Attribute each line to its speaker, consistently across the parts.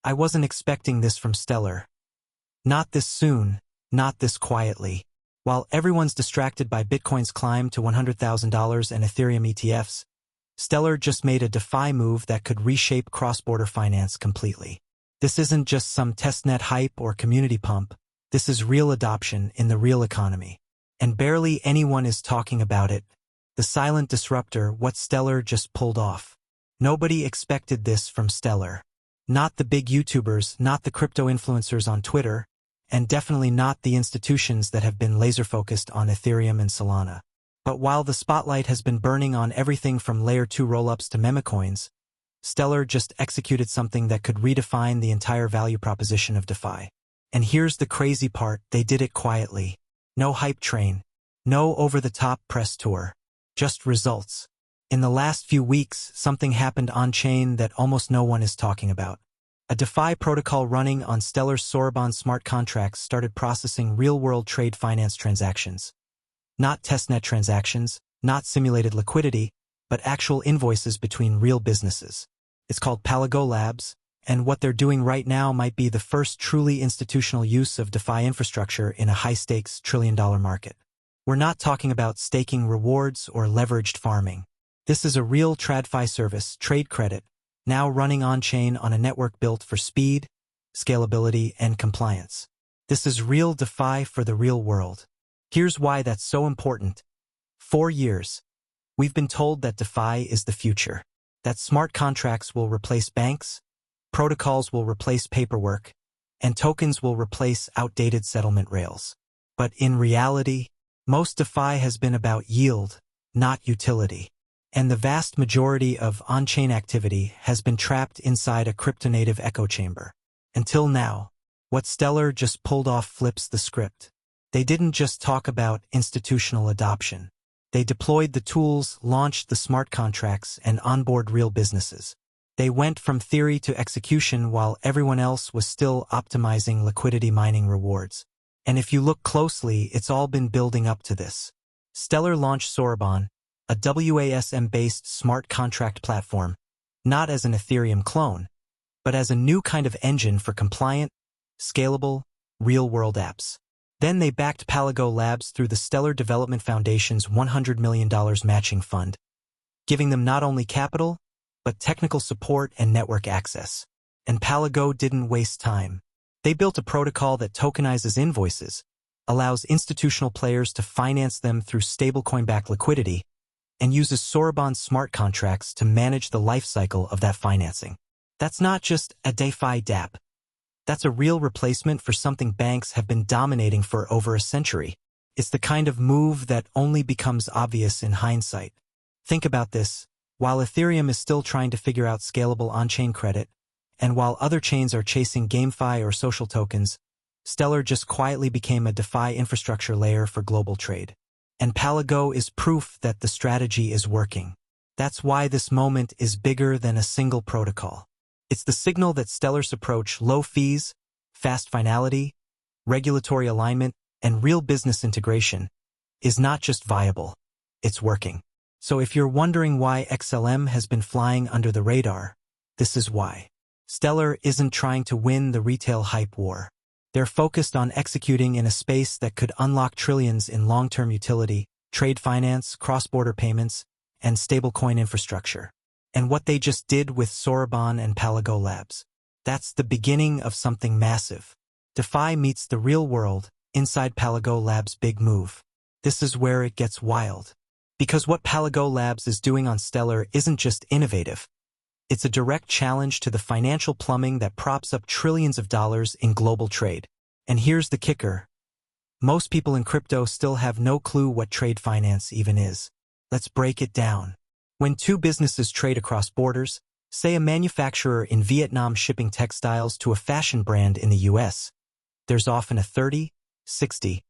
Speaker 1: I wasn't expecting this from Stellar. Not this soon, not this quietly. While everyone's distracted by Bitcoin's climb to $100,000 and Ethereum ETFs, Stellar just made a DeFi move that could reshape cross-border finance completely. This isn't just some testnet hype or community pump. This is real adoption in the real economy. And barely anyone is talking about it. The silent disruptor, what Stellar just pulled off. Nobody expected this from Stellar. Not the big YouTubers, not the crypto influencers on Twitter, and definitely not the institutions that have been laser-focused on Ethereum and Solana. But while the spotlight has been burning on everything from Layer 2 rollups to memecoins, Stellar just executed something that could redefine the entire value proposition of DeFi. And here's the crazy part, they did it quietly. No hype train, no over-the-top press tour, just results. In the last few weeks, something happened on-chain that almost no one is talking about. A DeFi protocol running on Stellar's Soroban smart contracts started processing real-world trade finance transactions. Not testnet transactions, not simulated liquidity, but actual invoices between real businesses. It's called Palago Labs, and what they're doing right now might be the first truly institutional use of DeFi infrastructure in a high-stakes trillion-dollar market. We're not talking about staking rewards or leveraged farming. This is a real TradFi service, trade credit, now running on-chain on a network built for speed, scalability, and compliance. This is real DeFi for the real world. Here's why that's so important. 4 years. We've been told that DeFi is the future, that smart contracts will replace banks, protocols will replace paperwork, and tokens will replace outdated settlement rails. But in reality, most DeFi has been about yield, not utility. And the vast majority of on-chain activity has been trapped inside a crypto-native echo chamber. Until now, what Stellar just pulled off flips the script. They didn't just talk about institutional adoption. They deployed the tools, launched the smart contracts, and onboard real businesses. They went from theory to execution while everyone else was still optimizing liquidity mining rewards. And if you look closely, it's all been building up to this. Stellar launched Soroban, a WASM-based smart contract platform, not as an Ethereum clone, but as a new kind of engine for compliant, scalable, real-world apps. Then they backed Palago Labs through the Stellar Development Foundation's $100 million matching fund, giving them not only capital, but technical support and network access. And Palago didn't waste time. They built a protocol that tokenizes invoices, allows institutional players to finance them through stablecoin-backed liquidity, and uses Soroban smart contracts to manage the lifecycle of that financing. That's not just a DeFi dApp. That's a real replacement for something banks have been dominating for over a century. It's the kind of move that only becomes obvious in hindsight. Think about this. While Ethereum is still trying to figure out scalable on-chain credit, and while other chains are chasing GameFi or social tokens, Stellar just quietly became a DeFi infrastructure layer for global trade. And Palago is proof that the strategy is working. That's why this moment is bigger than a single protocol. It's the signal that Stellar's approach, low fees, fast finality, regulatory alignment, and real business integration, is not just viable, it's working. So if you're wondering why XLM has been flying under the radar, this is why. Stellar isn't trying to win the retail hype war. They're focused on executing in a space that could unlock trillions in long-term utility, trade finance, cross-border payments, and stablecoin infrastructure. And what they just did with Soroban and Palago Labs, that's the beginning of something massive. DeFi meets the real world inside Palago Labs' big move. This is where it gets wild. Because what Palago Labs is doing on Stellar isn't just innovative. It's a direct challenge to the financial plumbing that props up trillions of dollars in global trade. And here's the kicker. Most people in crypto still have no clue what trade finance even is. Let's break it down. When two businesses trade across borders, say a manufacturer in Vietnam shipping textiles to a fashion brand in the US, there's often a 30, 60,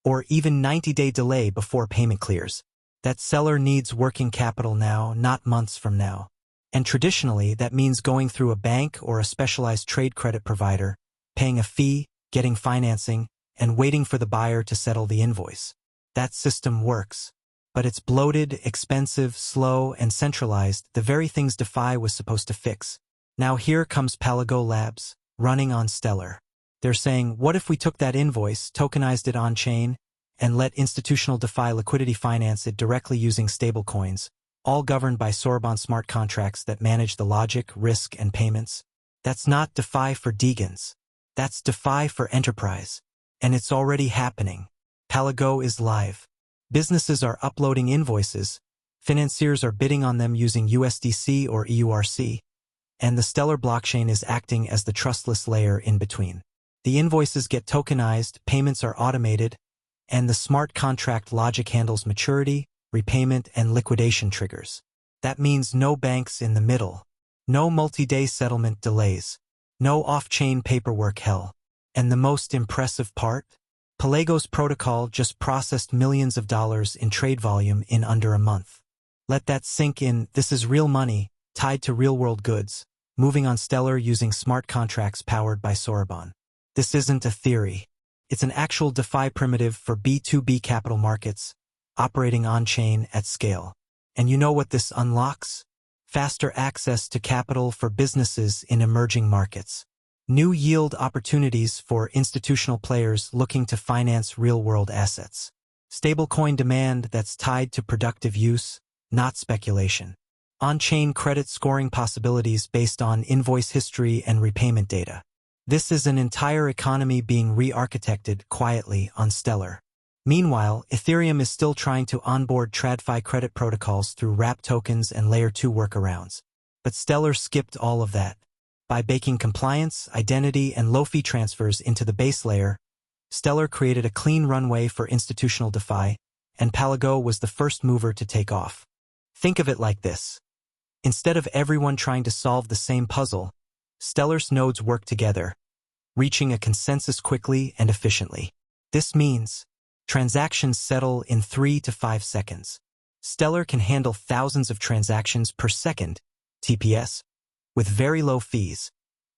Speaker 1: or even 90-day delay before payment clears. That seller needs working capital now, not months from now. And traditionally, that means going through a bank or a specialized trade credit provider, paying a fee, getting financing, and waiting for the buyer to settle the invoice. That system works. But it's bloated, expensive, slow, and centralized, the very things DeFi was supposed to fix. Now here comes Palago Labs. running on Stellar. They're saying, what if we took that invoice, tokenized it on-chain, and let institutional DeFi liquidity finance it directly using stablecoins, all governed by Soroban smart contracts that manage the logic, risk, and payments? That's not DeFi for Degans. That's DeFi for enterprise. And it's already happening. Palago is live. Businesses are uploading invoices. Financiers are bidding on them using USDC or EURC. And the Stellar blockchain is acting as the trustless layer in between. The invoices get tokenized, payments are automated, and the smart contract logic handles maturity, repayment, and liquidation triggers. That means no banks in the middle, no multi-day settlement delays, no off-chain paperwork hell. And the most impressive part? Palago's protocol just processed millions of dollars in trade volume in under a month. Let that sink in. This is real money, tied to real-world goods, moving on Stellar using smart contracts powered by Soroban. This isn't a theory. It's an actual DeFi primitive for B2B capital markets, operating on-chain at scale. And you know what this unlocks? Faster access to capital for businesses in emerging markets. New yield opportunities for institutional players looking to finance real-world assets. Stablecoin demand that's tied to productive use, not speculation. On-chain credit scoring possibilities based on invoice history and repayment data. This is an entire economy being re-architected quietly on Stellar. Meanwhile, Ethereum is still trying to onboard TradFi credit protocols through wrap tokens and Layer 2 workarounds. But Stellar skipped all of that. By baking compliance, identity, and low-fee transfers into the base layer, Stellar created a clean runway for institutional DeFi, and Palago was the first mover to take off. Think of it like this. Instead of everyone trying to solve the same puzzle, Stellar's nodes work together, reaching a consensus quickly and efficiently. This means transactions settle in 3 to 5 seconds. Stellar can handle thousands of transactions per second, TPS, with very low fees,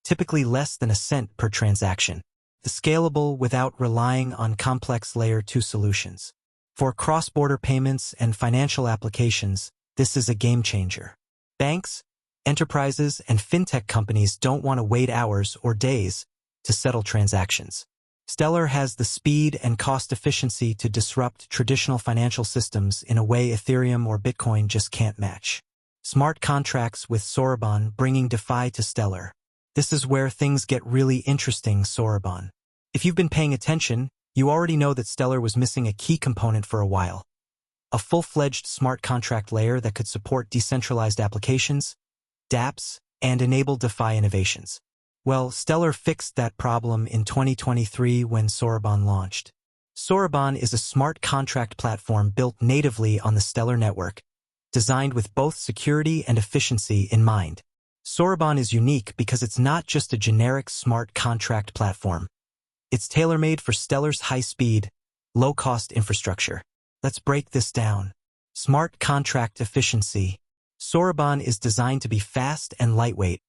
Speaker 1: typically less than a cent per transaction. Scalable without relying on complex Layer 2 solutions. For cross-border payments and financial applications, this is a game changer. Banks, enterprises, and fintech companies don't want to wait hours or days to settle transactions. Stellar has the speed and cost efficiency to disrupt traditional financial systems in a way Ethereum or Bitcoin just can't match. Smart contracts with Soroban bringing DeFi to Stellar. This is where things get really interesting, Soroban. If you've been paying attention, you already know that Stellar was missing a key component for a while. A full-fledged smart contract layer that could support decentralized applications, dApps, and enable DeFi innovations. Well, Stellar fixed that problem in 2023 when Soroban launched. Soroban is a smart contract platform built natively on the Stellar network, designed with both security and efficiency in mind. Soroban is unique because it's not just a generic smart contract platform. It's tailor-made for Stellar's high-speed, low-cost infrastructure. Let's break this down. Smart contract efficiency. Soroban is designed to be fast and lightweight,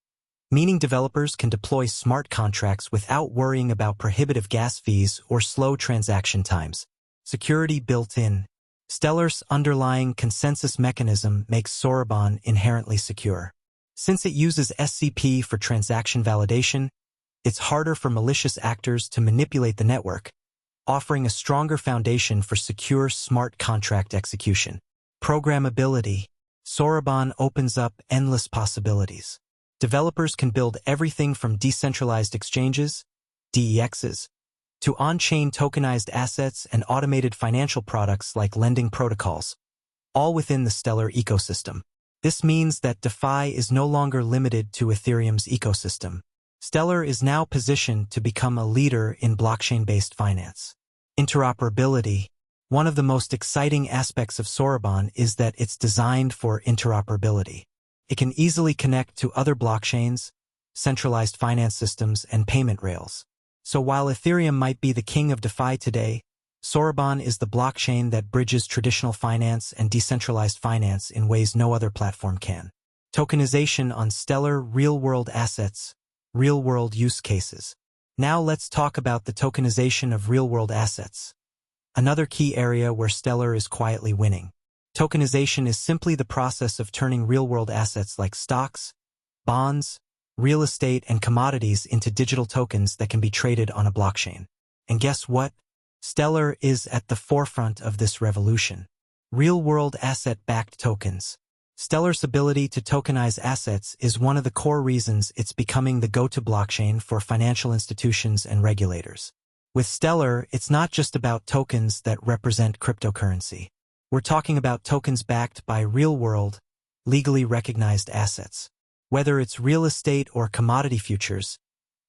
Speaker 1: meaning developers can deploy smart contracts without worrying about prohibitive gas fees or slow transaction times. Security built in. Stellar's underlying consensus mechanism makes Soroban inherently secure. Since it uses SCP for transaction validation, it's harder for malicious actors to manipulate the network, offering a stronger foundation for secure smart contract execution. Programmability. Soroban opens up endless possibilities. Developers can build everything from decentralized exchanges, DEXs, to on-chain tokenized assets and automated financial products like lending protocols, all within the Stellar ecosystem. This means that DeFi is no longer limited to Ethereum's ecosystem. Stellar is now positioned to become a leader in blockchain-based finance. Interoperability. One of the most exciting aspects of Soroban is that it's designed for interoperability. It can easily connect to other blockchains, centralized finance systems, and payment rails. So while Ethereum might be the king of DeFi today, Soroban is the blockchain that bridges traditional finance and decentralized finance in ways no other platform can. Tokenization on Stellar real-world assets, real-world use cases. Now let's talk about the tokenization of real-world assets. Another key area where Stellar is quietly winning. Tokenization is simply the process of turning real-world assets like stocks, bonds, real estate, and commodities into digital tokens that can be traded on a blockchain. And guess what? Stellar is at the forefront of this revolution. Real-world asset-backed tokens. Stellar's ability to tokenize assets is one of the core reasons it's becoming the go-to blockchain for financial institutions and regulators. With Stellar, it's not just about tokens that represent cryptocurrency. We're talking about tokens backed by real-world, legally recognized assets. Whether it's real estate or commodity futures,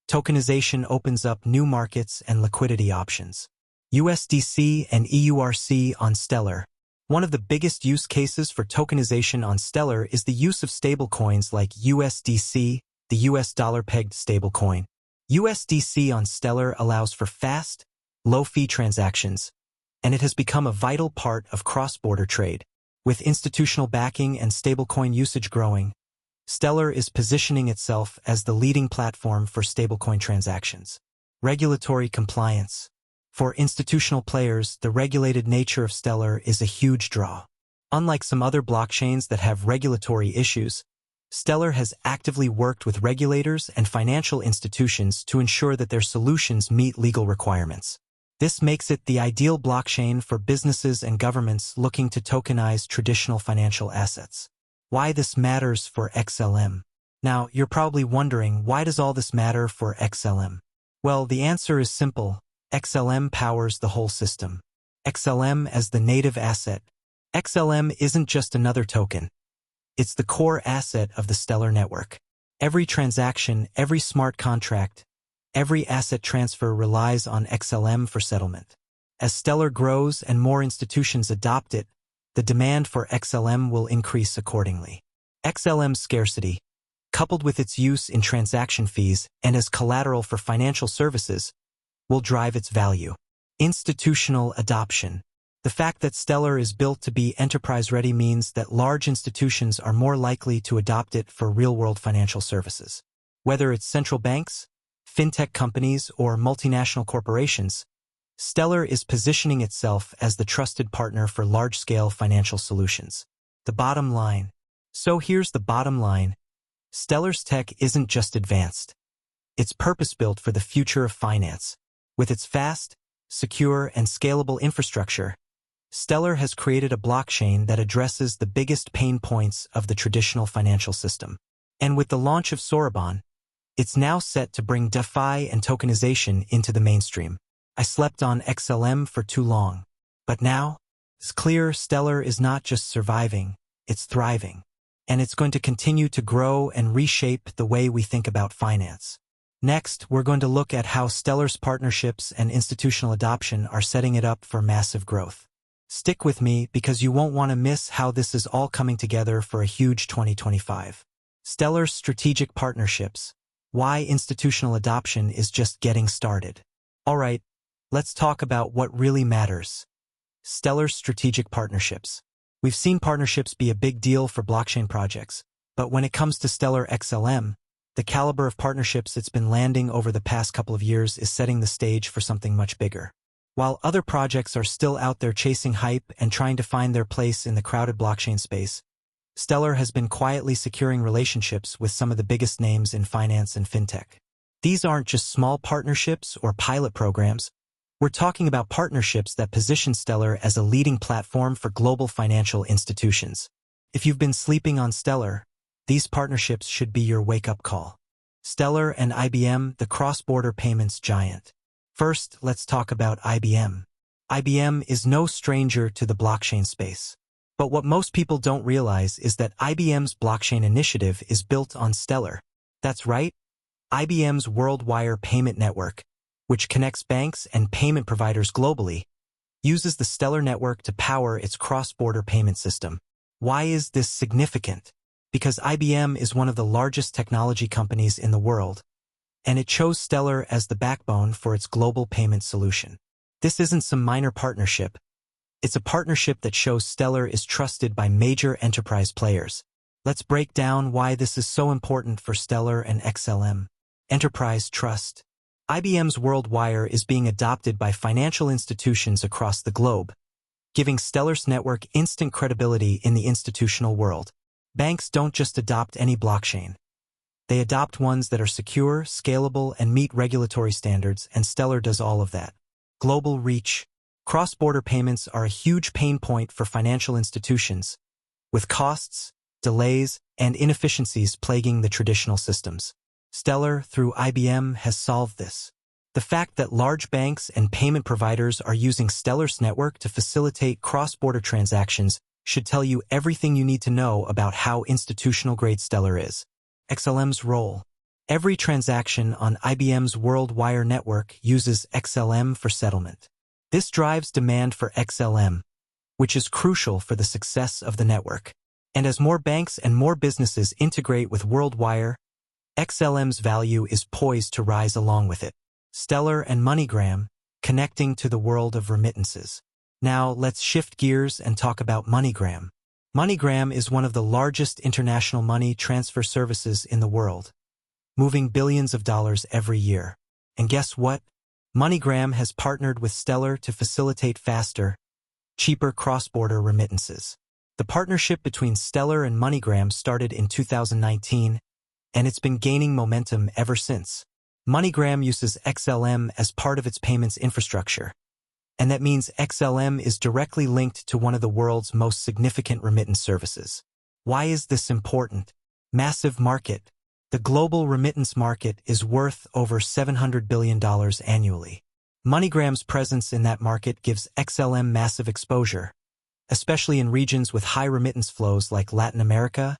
Speaker 1: tokenization opens up new markets and liquidity options. USDC and EURC on Stellar. One of the biggest use cases for tokenization on Stellar is the use of stablecoins like USDC, the US dollar-pegged stablecoin. USDC on Stellar allows for fast, low-fee transactions, and it has become a vital part of cross-border trade. With institutional backing and stablecoin usage growing, Stellar is positioning itself as the leading platform for stablecoin transactions. Regulatory compliance. For institutional players, the regulated nature of Stellar is a huge draw. Unlike some other blockchains that have regulatory issues, Stellar has actively worked with regulators and financial institutions to ensure that their solutions meet legal requirements. This makes it the ideal blockchain for businesses and governments looking to tokenize traditional financial assets. Why this matters for XLM? Now, you're probably wondering, why does all this matter for XLM? Well, the answer is simple. XLM powers the whole system. XLM as the native asset. XLM isn't just another token. It's the core asset of the Stellar network. Every transaction, every smart contract, every asset transfer relies on XLM for settlement. As Stellar grows and more institutions adopt it, the demand for XLM will increase accordingly. XLM's scarcity, coupled with its use in transaction fees and as collateral for financial services, will drive its value. Institutional adoption. The fact that Stellar is built to be enterprise-ready means that large institutions are more likely to adopt it for real-world financial services. Whether it's central banks, fintech companies, or multinational corporations, Stellar is positioning itself as the trusted partner for large-scale financial solutions. The bottom line. So here's the bottom line. Stellar's tech isn't just advanced. It's purpose-built for the future of finance. With its fast, secure, and scalable infrastructure, Stellar has created a blockchain that addresses the biggest pain points of the traditional financial system. And with the launch of Soroban, it's now set to bring DeFi and tokenization into the mainstream. I slept on XLM for too long. But now, it's clear Stellar is not just surviving, it's thriving. And it's going to continue to grow and reshape the way we think about finance. Next, we're going to look at how Stellar's partnerships and institutional adoption are setting it up for massive growth. Stick with me because you won't want to miss how this is all coming together for a huge 2025. Stellar's strategic partnerships. Why institutional adoption is just getting started. Alright, let's talk about what really matters. Stellar's strategic partnerships. We've seen partnerships be a big deal for blockchain projects, but when it comes to Stellar XLM, the caliber of partnerships it's been landing over the past couple of years is setting the stage for something much bigger. While other projects are still out there chasing hype and trying to find their place in the crowded blockchain space, Stellar has been quietly securing relationships with some of the biggest names in finance and fintech. These aren't just small partnerships or pilot programs. We're talking about partnerships that position Stellar as a leading platform for global financial institutions. If you've been sleeping on Stellar, these partnerships should be your wake-up call. Stellar and IBM, the cross-border payments giant. First, let's talk about IBM. IBM is no stranger to the blockchain space. But what most people don't realize is that IBM's blockchain initiative is built on Stellar. That's right, IBM's Worldwire payment network, which connects banks and payment providers globally, uses the Stellar network to power its cross-border payment system. Why is this significant? Because IBM is one of the largest technology companies in the world, and it chose Stellar as the backbone for its global payment solution. This isn't some minor partnership. It's a partnership that shows Stellar is trusted by major enterprise players. Let's break down why this is so important for Stellar and XLM. Enterprise trust. IBM's Worldwire is being adopted by financial institutions across the globe, giving Stellar's network instant credibility in the institutional world. Banks don't just adopt any blockchain. They adopt ones that are secure, scalable, and meet regulatory standards, and Stellar does all of that. Global reach. Cross-border payments are a huge pain point for financial institutions, with costs, delays, and inefficiencies plaguing the traditional systems. Stellar, through IBM, has solved this. The fact that large banks and payment providers are using Stellar's network to facilitate cross-border transactions should tell you everything you need to know about how institutional-grade Stellar is. XLM's role. Every transaction on IBM's WorldWire network uses XLM for settlement. This drives demand for XLM, which is crucial for the success of the network. And as more banks and more businesses integrate with WorldWire, XLM's value is poised to rise along with it. Stellar and MoneyGram, connecting to the world of remittances. Now let's shift gears and talk about MoneyGram. MoneyGram is one of the largest international money transfer services in the world, moving billions of dollars every year. And guess what? MoneyGram has partnered with Stellar to facilitate faster, cheaper cross-border remittances. The partnership between Stellar and MoneyGram started in 2019, and it's been gaining momentum ever since. MoneyGram uses XLM as part of its payments infrastructure, and that means XLM is directly linked to one of the world's most significant remittance services. Why is this important? Massive market. The global remittance market is worth over $700 billion annually. MoneyGram's presence in that market gives XLM massive exposure, especially in regions with high remittance flows like Latin America,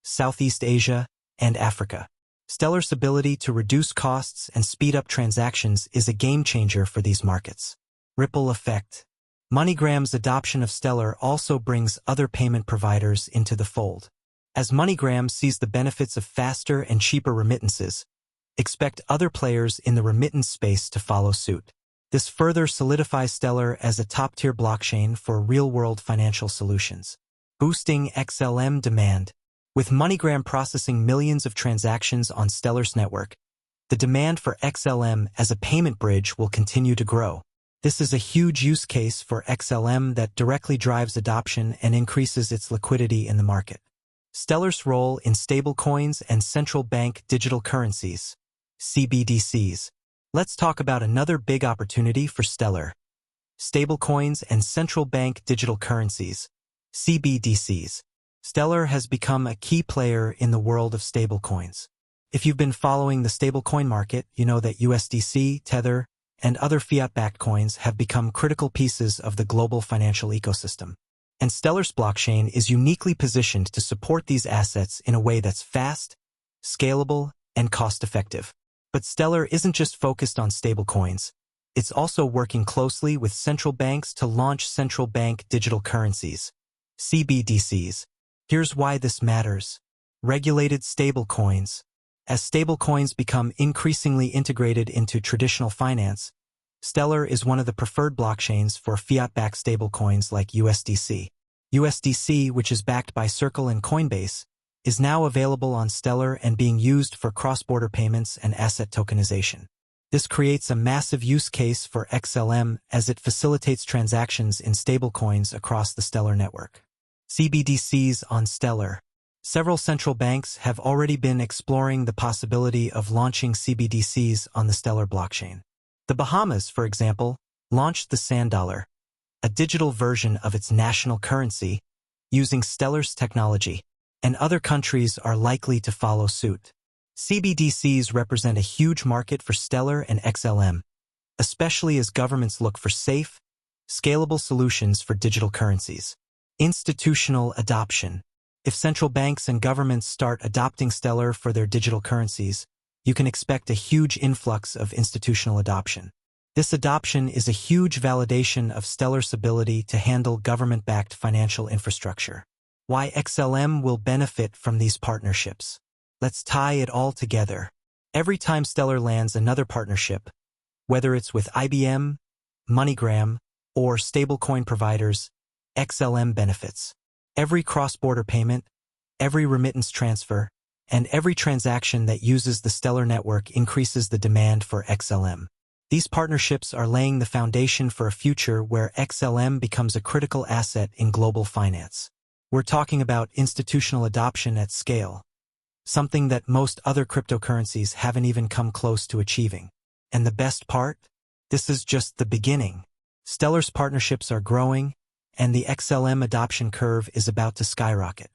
Speaker 1: Southeast Asia, and Africa. Stellar's ability to reduce costs and speed up transactions is a game-changer for these markets. Ripple effect. MoneyGram's adoption of Stellar also brings other payment providers into the fold. As MoneyGram sees the benefits of faster and cheaper remittances, expect other players in the remittance space to follow suit. This further solidifies Stellar as a top-tier blockchain for real-world financial solutions. Boosting XLM demand. With MoneyGram processing millions of transactions on Stellar's network, the demand for XLM as a payment bridge will continue to grow. This is a huge use case for XLM that directly drives adoption and increases its liquidity in the market. Stellar's role in stablecoins and central bank digital currencies, CBDCs. Let's talk about another big opportunity for Stellar. Stablecoins and central bank digital currencies, CBDCs. Stellar has become a key player in the world of stablecoins. If you've been following the stablecoin market, you know that USDC, Tether, and other fiat-backed coins have become critical pieces of the global financial ecosystem. And Stellar's blockchain is uniquely positioned to support these assets in a way that's fast, scalable, and cost-effective. But Stellar isn't just focused on stablecoins. It's also working closely with central banks to launch central bank digital currencies, CBDCs. Here's why this matters. Regulated stablecoins. As stablecoins become increasingly integrated into traditional finance, Stellar is one of the preferred blockchains for fiat-backed stablecoins like USDC. USDC, which is backed by Circle and Coinbase, is now available on Stellar and being used for cross-border payments and asset tokenization. This creates a massive use case for XLM as it facilitates transactions in stablecoins across the Stellar network. CBDCs on Stellar. Several central banks have already been exploring the possibility of launching CBDCs on the Stellar blockchain. The Bahamas, for example, launched the Sand Dollar, a digital version of its national currency, using Stellar's technology, and other countries are likely to follow suit. CBDCs represent a huge market for Stellar and XLM, especially as governments look for safe, scalable solutions for digital currencies. Institutional adoption. If central banks and governments start adopting Stellar for their digital currencies, you can expect a huge influx of institutional adoption. This adoption is a huge validation of Stellar's ability to handle government-backed financial infrastructure. Why XLM will benefit from these partnerships. Let's tie it all together. Every time Stellar lands another partnership, whether it's with IBM, MoneyGram, or stablecoin providers, XLM benefits. Every cross-border payment, every remittance transfer, and every transaction that uses the Stellar network increases the demand for XLM. These partnerships are laying the foundation for a future where XLM becomes a critical asset in global finance. We're talking about institutional adoption at scale. something that most other cryptocurrencies haven't even come close to achieving. And the best part? This is just the beginning. Stellar's partnerships are growing, and the XLM adoption curve is about to skyrocket.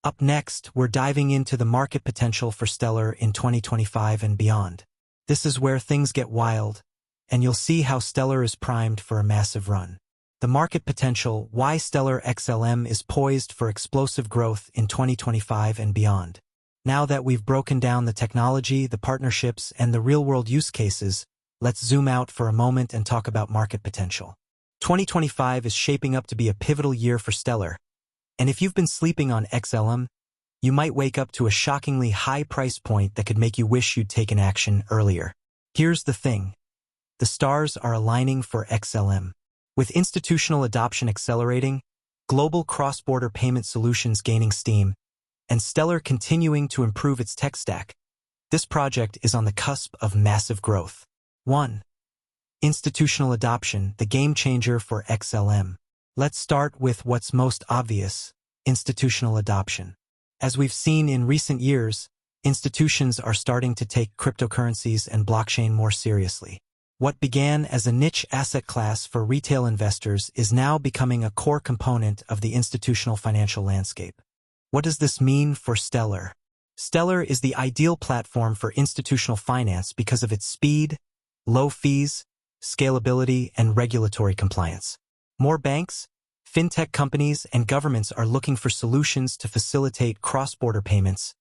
Speaker 1: Up next, we're diving into the market potential for Stellar in 2025 and beyond. This is where things get wild, and you'll see how Stellar is primed for a massive run. The market potential, why Stellar XLM is poised for explosive growth in 2025 and beyond. Now that we've broken down the technology, the partnerships, and the real-world use cases, let's zoom out for a moment and talk about market potential. 2025 is shaping up to be a pivotal year for Stellar, and if you've been sleeping on XLM, you might wake up to a shockingly high price point that could make you wish you'd taken action earlier. Here's the thing. The stars are aligning for XLM. With institutional adoption accelerating, global cross-border payment solutions gaining steam, and Stellar continuing to improve its tech stack, this project is on the cusp of massive growth. 1. Institutional adoption, the game changer for XLM. Let's start with what's most obvious, institutional adoption. As we've seen in recent years, institutions are starting to take cryptocurrencies and blockchain more seriously. What began as a niche asset class for retail investors is now becoming a core component of the institutional financial landscape. What does this mean for Stellar? Stellar is the ideal platform for institutional finance because of its speed, low fees, scalability, and regulatory compliance. More banks, fintech companies, and governments are looking for solutions to facilitate cross-border payments,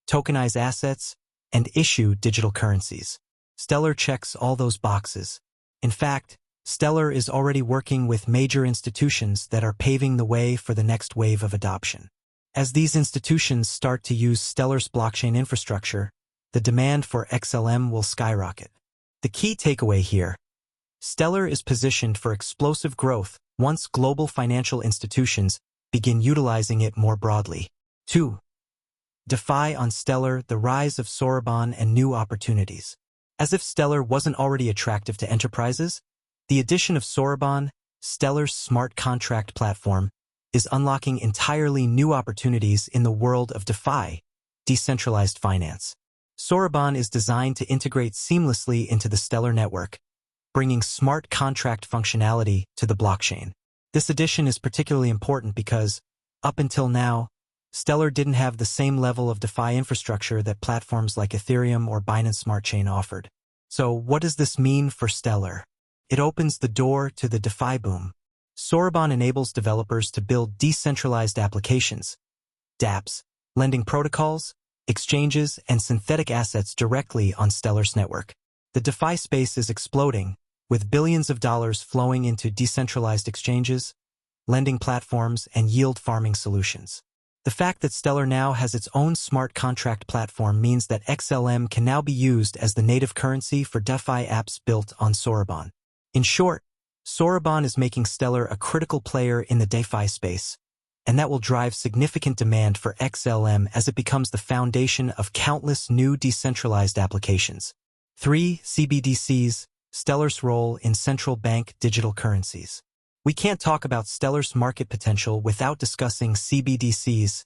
Speaker 1: tokenize assets, and issue digital currencies. Stellar checks all those boxes. In fact, Stellar is already working with major institutions that are paving the way for the next wave of adoption. As these institutions start to use Stellar's blockchain infrastructure, the demand for XLM will skyrocket. The key takeaway here: Stellar is positioned for explosive growth once global financial institutions begin utilizing it more broadly. 2. DeFi on Stellar, the rise of Soroban and new opportunities. As if Stellar wasn't already attractive to enterprises, the addition of Soroban, Stellar's smart contract platform, is unlocking entirely new opportunities in the world of DeFi, decentralized finance. Soroban is designed to integrate seamlessly into the Stellar network, bringing smart contract functionality to the blockchain. This addition is particularly important because, up until now, Stellar didn't have the same level of DeFi infrastructure that platforms like Ethereum or Binance Smart Chain offered. So what does this mean for Stellar? It opens the door to the DeFi boom. Soroban enables developers to build decentralized applications, dApps, lending protocols, exchanges, and synthetic assets directly on Stellar's network. The DeFi space is exploding, with billions of dollars flowing into decentralized exchanges, lending platforms, and yield farming solutions. The fact that Stellar now has its own smart contract platform means that XLM can now be used as the native currency for DeFi apps built on Soroban. In short, Soroban is making Stellar a critical player in the DeFi space, and that will drive significant demand for XLM as it becomes the foundation of countless new decentralized applications. 3. CBDCs, Stellar's role in central bank digital currencies. We can't talk about Stellar's market potential without discussing CBDCs,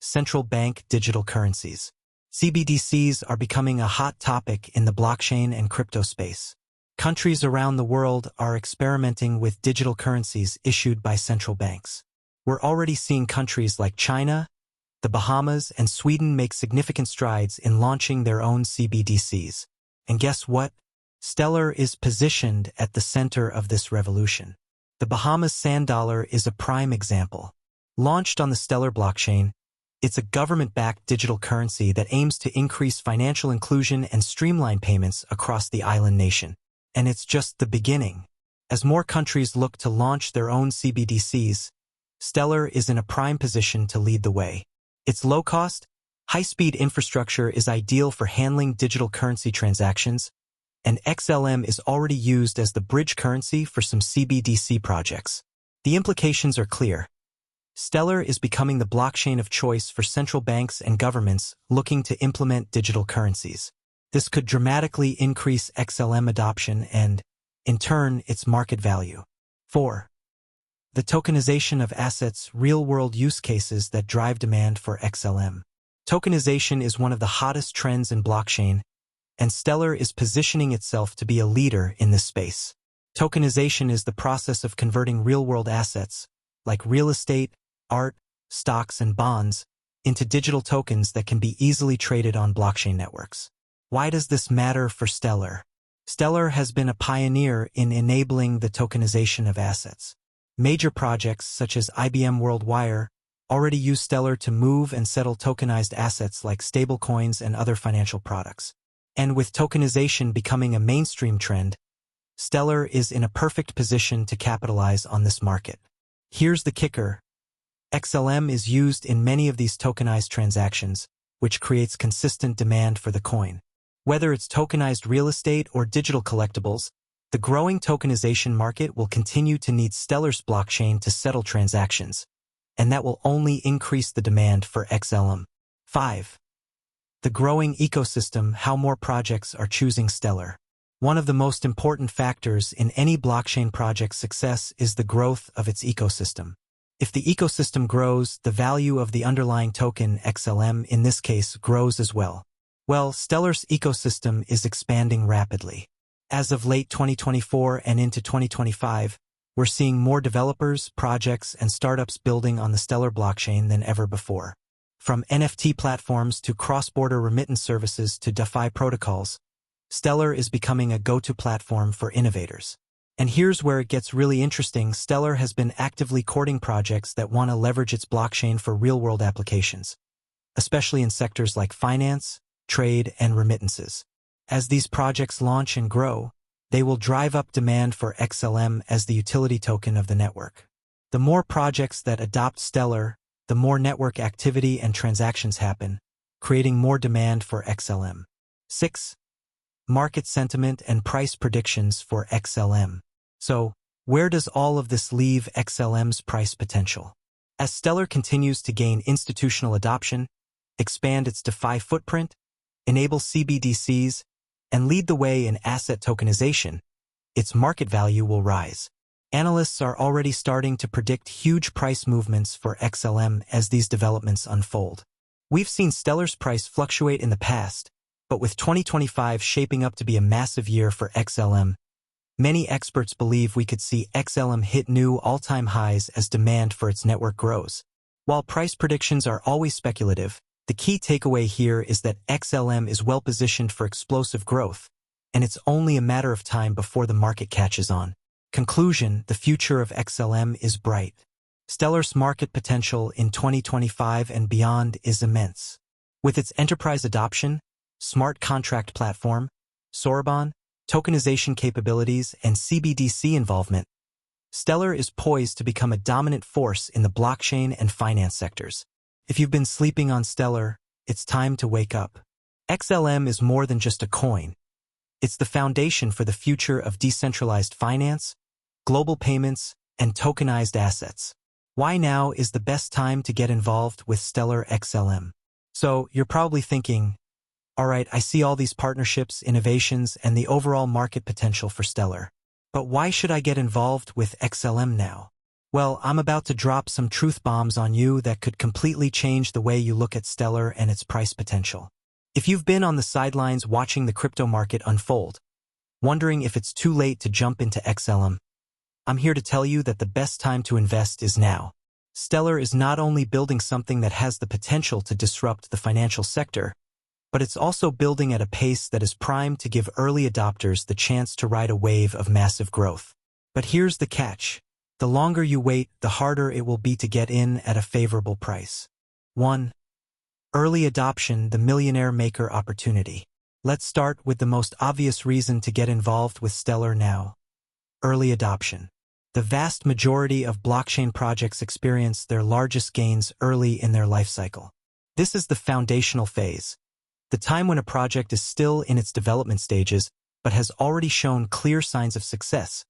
Speaker 1: central bank digital currencies. CBDCs are becoming a hot topic in the blockchain and crypto space. Countries around the world are experimenting with digital currencies issued by central banks. We're already seeing countries like China, the Bahamas, and Sweden make significant strides in launching their own CBDCs. And guess what? Stellar is positioned at the center of this revolution. The Bahamas Sand Dollar is a prime example. Launched on the Stellar blockchain, it's a government-backed digital currency that aims to increase financial inclusion and streamline payments across the island nation. And it's just the beginning. As more countries look to launch their own CBDCs, Stellar is in a prime position to lead the way. Its low-cost, high-speed infrastructure is ideal for handling digital currency transactions, and XLM is already used as the bridge currency for some CBDC projects. The implications are clear. Stellar is becoming the blockchain of choice for central banks and governments looking to implement digital currencies. This could dramatically increase XLM adoption and, in turn, its market value. 4. The tokenization of assets, real-world use cases that drive demand for XLM. Tokenization is one of the hottest trends in blockchain, and Stellar is positioning itself to be a leader in this space. Tokenization is the process of converting real-world assets, like real estate, art, stocks, and bonds, into digital tokens that can be easily traded on blockchain networks. Why does this matter for Stellar? Stellar has been a pioneer in enabling the tokenization of assets. Major projects such as IBM WorldWire already use Stellar to move and settle tokenized assets like stablecoins and other financial products. And with tokenization becoming a mainstream trend, Stellar is in a perfect position to capitalize on this market. Here's the kicker. XLM is used in many of these tokenized transactions, which creates consistent demand for the coin. Whether it's tokenized real estate or digital collectibles, the growing tokenization market will continue to need Stellar's blockchain to settle transactions, and that will only increase the demand for XLM. 5. The growing ecosystem, how more projects are choosing Stellar. One of the most important factors in any blockchain project's success is the growth of its ecosystem. If the ecosystem grows, the value of the underlying token, XLM in this case, grows as well. Well, Stellar's ecosystem is expanding rapidly. As of late 2024 and into 2025, we're seeing more developers, projects, and startups building on the Stellar blockchain than ever before. From NFT platforms to cross-border remittance services to DeFi protocols, Stellar is becoming a go-to platform for innovators. And here's where it gets really interesting. Stellar has been actively courting projects that want to leverage its blockchain for real-world applications, especially in sectors like finance, trade, and remittances. As these projects launch and grow, they will drive up demand for XLM as the utility token of the network. The more projects that adopt Stellar, the more network activity and transactions happen, creating more demand for XLM. 6. Market sentiment and price predictions for XLM. So, where does all of this leave XLM's price potential? As Stellar continues to gain institutional adoption, expand its DeFi footprint, enable CBDCs, and lead the way in asset tokenization, its market value will rise. Analysts are already starting to predict huge price movements for XLM as these developments unfold. We've seen Stellar's price fluctuate in the past, but with 2025 shaping up to be a massive year for XLM, many experts believe we could see XLM hit new all-time highs as demand for its network grows. While price predictions are always speculative, the key takeaway here is that XLM is well-positioned for explosive growth, and it's only a matter of time before the market catches on. Conclusion: the future of XLM is bright. Stellar's market potential in 2025 and beyond is immense. With its enterprise adoption, smart contract platform, Soroban, tokenization capabilities, and CBDC involvement, Stellar is poised to become a dominant force in the blockchain and finance sectors. If you've been sleeping on Stellar, it's time to wake up. XLM is more than just a coin. It's the foundation for the future of decentralized finance, global payments, and tokenized assets. Why now is the best time to get involved with Stellar XLM? So, you're probably thinking, alright, I see all these partnerships, innovations, and the overall market potential for Stellar. But why should I get involved with XLM now? Well, I'm about to drop some truth bombs on you that could completely change the way you look at Stellar and its price potential. If you've been on the sidelines watching the crypto market unfold, wondering if it's too late to jump into XLM, I'm here to tell you that the best time to invest is now. Stellar is not only building something that has the potential to disrupt the financial sector, but it's also building at a pace that is primed to give early adopters the chance to ride a wave of massive growth. But here's the catch. The longer you wait, the harder it will be to get in at a favorable price. 1. Early adoption, the millionaire maker opportunity. Let's start with the most obvious reason to get involved with Stellar now. Early adoption. The vast majority of blockchain projects experience their largest gains early in their life cycle. This is the foundational phase, the time when a project is still in its development stages but has already shown clear signs of success,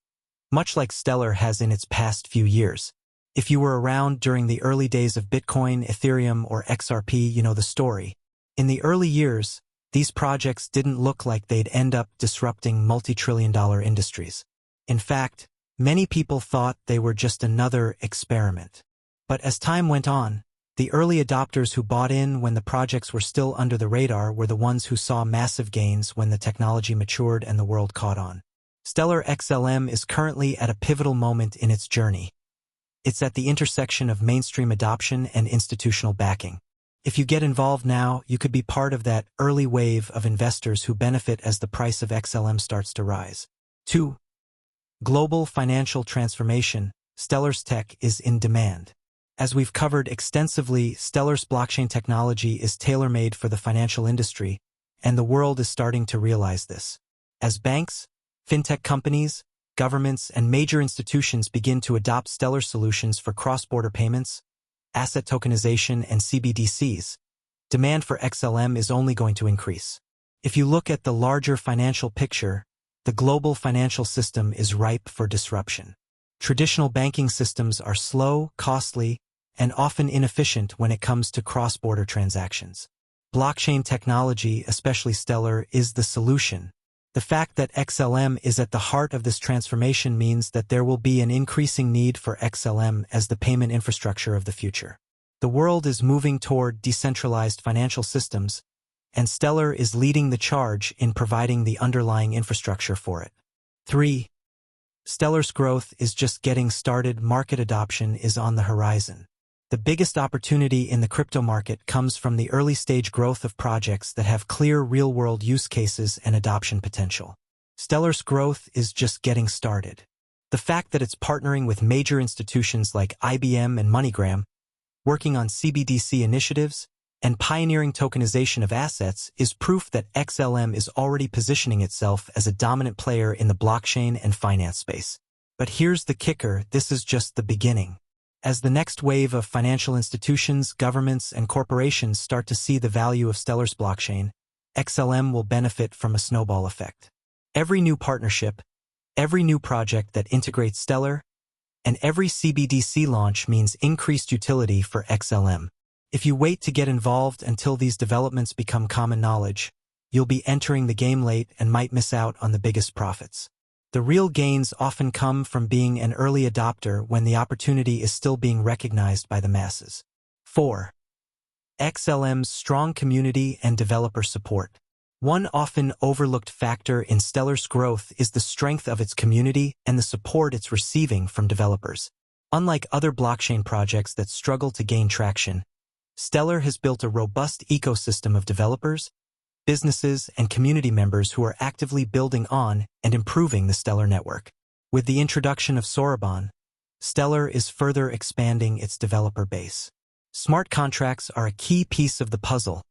Speaker 1: much like Stellar has in its past few years. If you were around during the early days of Bitcoin, Ethereum, or XRP, you know the story. In the early years, these projects didn't look like they'd end up disrupting multi-trillion-dollar industries. In fact, many people thought they were just another experiment. But as time went on, The early adopters who bought in when the projects were still under the radar were the ones who saw massive gains when the technology matured and the world caught on. Stellar XLM is currently at a pivotal moment in its journey. It's at the intersection of mainstream adoption and institutional backing. If you get involved now, you could be part of that early wave of investors who benefit as the price of XLM starts to rise. 2. Global financial transformation. Stellar's tech is in demand. As we've covered extensively, Stellar's blockchain technology is tailor-made for the financial industry, and the world is starting to realize this. As banks, fintech companies, governments, and major institutions begin to adopt Stellar solutions for cross-border payments, asset tokenization, and CBDCs, demand for XLM is only going to increase. If you look at the larger financial picture, the global financial system is ripe for disruption. Traditional banking systems are slow, costly, and often inefficient when it comes to cross-border transactions. Blockchain technology, especially Stellar, is the solution. The fact that XLM is at the heart of this transformation means that there will be an increasing need for XLM as the payment infrastructure of the future. The world is moving toward decentralized financial systems, and Stellar is leading the charge in providing the underlying infrastructure for it. 3. Stellar's growth is just getting started. Market adoption is on the horizon. The biggest opportunity in the crypto market comes from the early-stage growth of projects that have clear real-world use cases and adoption potential. Stellar's growth is just getting started. The fact that it's partnering with major institutions like IBM and MoneyGram, working on CBDC initiatives, and pioneering tokenization of assets is proof that XLM is already positioning itself as a dominant player in the blockchain and finance space. But here's the kicker: this is just the beginning. As the next wave of financial institutions, governments, and corporations start to see the value of Stellar's blockchain, XLM will benefit from a snowball effect. Every new partnership, every new project that integrates Stellar, and every CBDC launch means increased utility for XLM. If you wait to get involved until these developments become common knowledge, you'll be entering the game late and might miss out on the biggest profits. The real gains often come from being an early adopter when the opportunity is still being recognized by the masses. 4. XLM's strong community and developer support. One often overlooked factor in Stellar's growth is the strength of its community and the support it's receiving from developers. Unlike other blockchain projects that struggle to gain traction, Stellar has built a robust ecosystem of developers, businesses, and community members who are actively building on and improving the Stellar network. With the introduction of Soroban, Stellar is further expanding its developer base. Smart contracts are a key piece of the puzzle,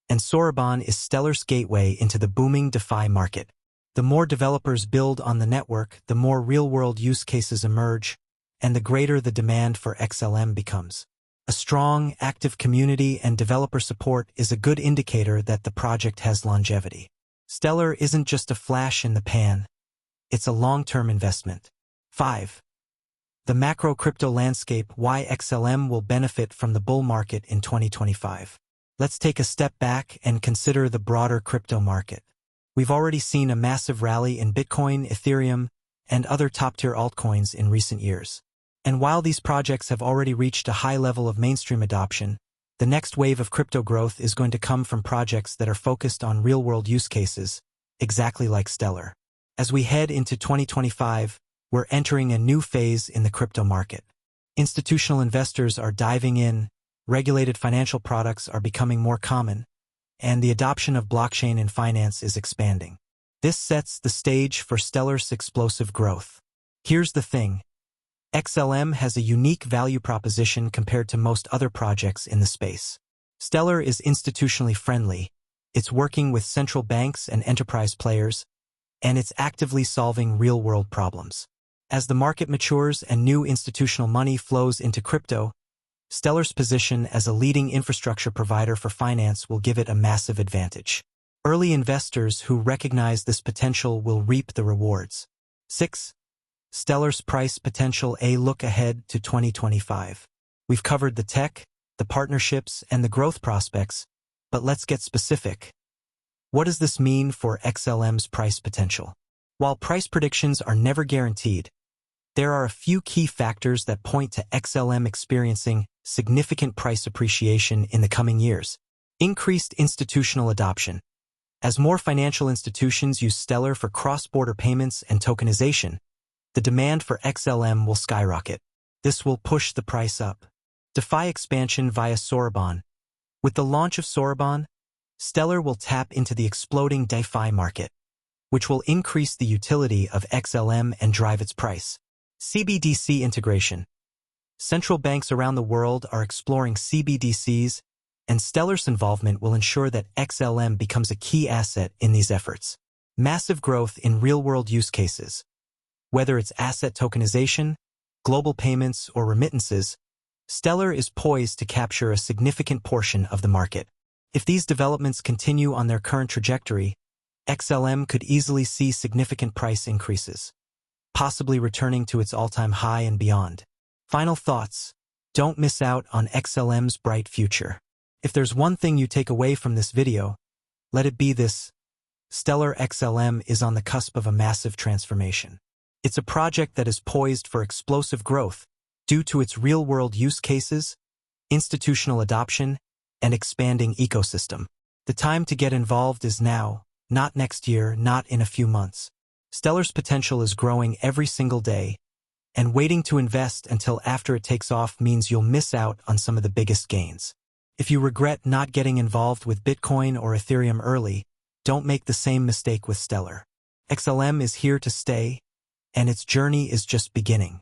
Speaker 1: and Soroban is Stellar's gateway into the booming DeFi market. The more developers build on the network, the more real-world use cases emerge, and the greater the demand for XLM becomes. A strong, active community and developer support is a good indicator that the project has longevity. Stellar isn't just a flash in the pan, it's a long-term investment. 5. The macro crypto landscape. Why XLM will benefit from the bull market in 2025. Let's take a step back and consider the broader crypto market. We've already seen a massive rally in Bitcoin, Ethereum, and other top-tier altcoins in recent years. And while these projects have already reached a high level of mainstream adoption, the next wave of crypto growth is going to come from projects that are focused on real-world use cases, exactly like Stellar. As we head into 2025, we're entering a new phase in the crypto market. Institutional investors are diving in, regulated financial products are becoming more common, and the adoption of blockchain in finance is expanding. This sets the stage for Stellar's explosive growth. Here's the thing. XLM has a unique value proposition compared to most other projects in the space. Stellar is institutionally friendly, it's working with central banks and enterprise players, and it's actively solving real-world problems. As the market matures and new institutional money flows into crypto, Stellar's position as a leading infrastructure provider for finance will give it a massive advantage. Early investors who recognize this potential will reap the rewards. 6. Stellar's price potential. A look ahead to 2025. We've covered the tech, the partnerships, and the growth prospects, but let's get specific. What does this mean for XLM's price potential? While price predictions are never guaranteed, there are a few key factors that point to XLM experiencing significant price appreciation in the coming years. Increased institutional adoption. As more financial institutions use Stellar for cross-border payments and tokenization, the demand for XLM will skyrocket. This will push the price up. DeFi expansion via Soroban. With the launch of Soroban, Stellar will tap into the exploding DeFi market, which will increase the utility of XLM and drive its price. CBDC integration. Central banks around the world are exploring CBDCs, and Stellar's involvement will ensure that XLM becomes a key asset in these efforts. Massive growth in real-world use cases. Whether it's asset tokenization, global payments, or remittances, Stellar is poised to capture a significant portion of the market. If these developments continue on their current trajectory, XLM could easily see significant price increases, possibly returning to its all-time high and beyond. Final thoughts. Don't miss out on XLM's bright future. If there's one thing you take away from this video, let it be this: Stellar XLM is on the cusp of a massive transformation. It's a project that is poised for explosive growth due to its real-world use cases, institutional adoption, and expanding ecosystem. The time to get involved is now, not next year, not in a few months. Stellar's potential is growing every single day, and waiting to invest until after it takes off means you'll miss out on some of the biggest gains. If you regret not getting involved with Bitcoin or Ethereum early, don't make the same mistake with Stellar. XLM is here to stay, and its journey is just beginning.